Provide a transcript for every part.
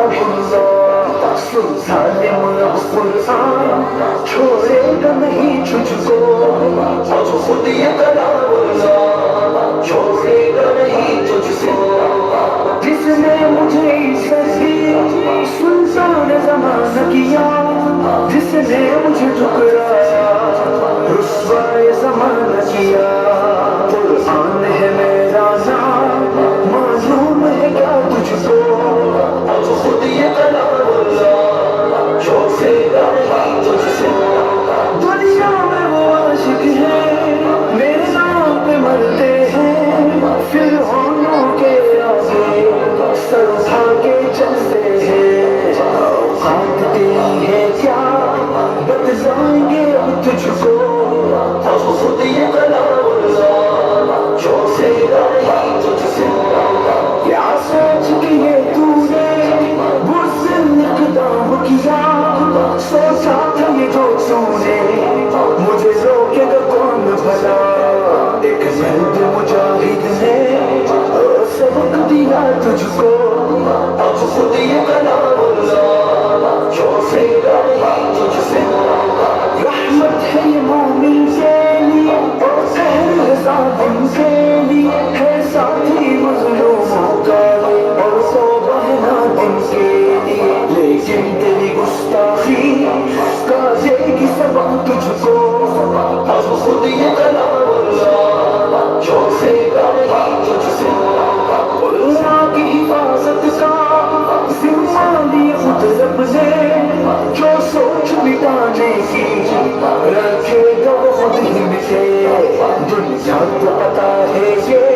اللہ سلطان ملک قرآن چھوڑے گا نہیں تجھ کو، اب خود یہ کلام اللہ چھوڑے گا نہیں تجھ کو، جس نے مجھے عزت دی سلطان زمانہ کیا، جس نے مجھے ٹھکرایا رسوائے زمانہ کیا، قرآن ہے میرا نام معلوم ہے کیا تجھ کو، اب خود یہ کلام اللہ چھوڑے گا نہیں تجھ سے، دنیا میں وہ عاشق ہیں میرے نام پہ مرتے ہیں، فرعونوں کے آگے سر اٹھا کے چلتے ہیں، اوقات تیری ہے کیا بتلائیں گے اب تجھ کو، اب خود یہ کلام اللہ چھوڑے گا نہیں تجھ سے، کیا سوچ کے یہ تو نے بزدل اقدام کیا، سوچا تھا یہ جو تو نے مجھے روکے گا کون بھلا، ایک مرد مجاہد نے سبق دیا تجھ کو، اب خود یہ کلام اللہ چھوڑے گا نہیں تجھ سے، رحمت ہے یہ مومن کے لیے اور قہر ہے ظالم کے لیے، ہے ساتھی مظلوموں کا اور توبہ ہے نادم کے لیے، لیکن تیری گستاخی کا دے گی سبق تجھ کو، اب خود یہ کلام اللہ چھوڑے گا نہیں تجھ سے، اللہ کی حفاظت کا ذمہ لیا خود رب نے، جو سوچ مٹانے کی رکھے گا وہ خود ہی مٹے، دنیا کو پتا ہے یہ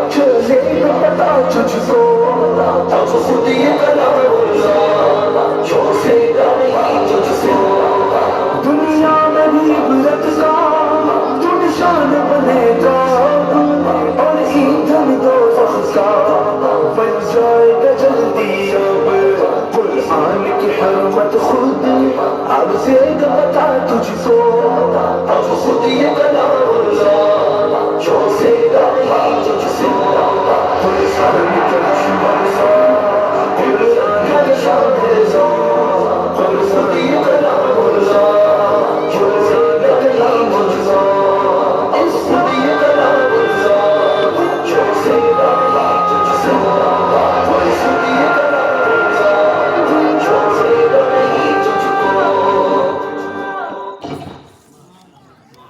چلے گا پتا تجھ کو، اب خود یہ کلام اللہ چھوڑے گا نہیں تجھ سے، دنیا میں بھی عبرت کا تو نشان بنے گا، اور ایندھن دوزخ کا بن جائے گا جلدی، اب قرآن کی حرمت خود اب دے گا بتا تجھ کو، اب خود یہ کلام اللہ چھوڑے گا نہیں تجھ سے، قرآن کی